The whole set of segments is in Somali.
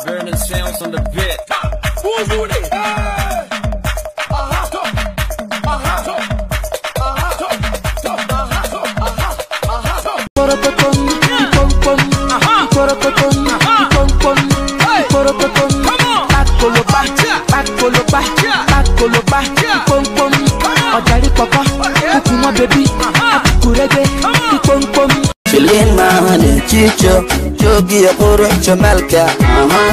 Burning sounds on the bit. Who's doing it? Filin mahane chicho jogi ya qurux jamalka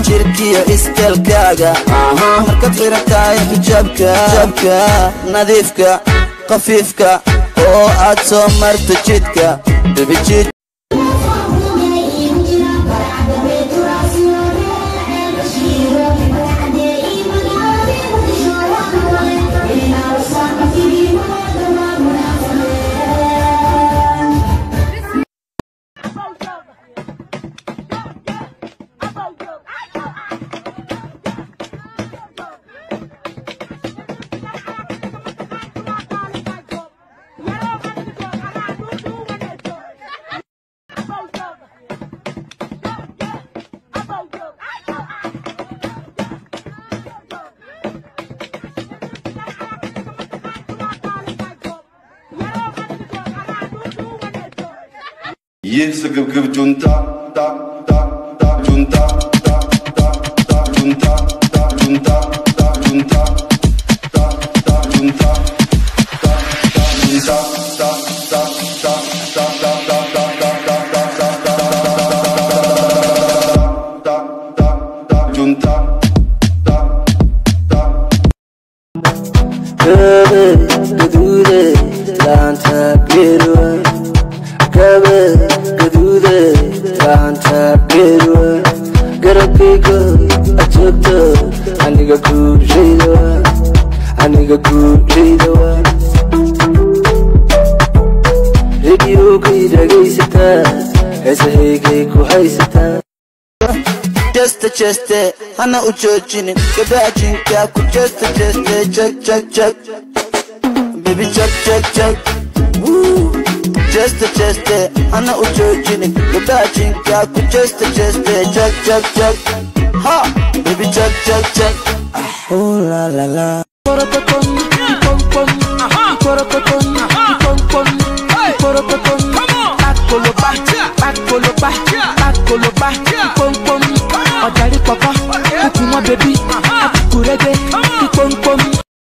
jirki ya iskalkaaga marka tirataay hijabka nadiifka qafiifka oo aad soo marto jidka dibijid ये सगब जुनता ता ता ता जुनता ता ता ता जुनता ता जुनता ता जुनता ता ता जुनता ता ता जुनता ता ता ता ता ता ता ता ता ता ता जुनता ता ता Kadude lanta birwa gadude lanta birwa garabego achokto aniga kujidawa radio kidagaysata heesahayga ku haysata Just hana ujoojinin gabaajinka ku just check baby check woo just hana ujoojinin gabaajinka ku just check ha baby check oh la la la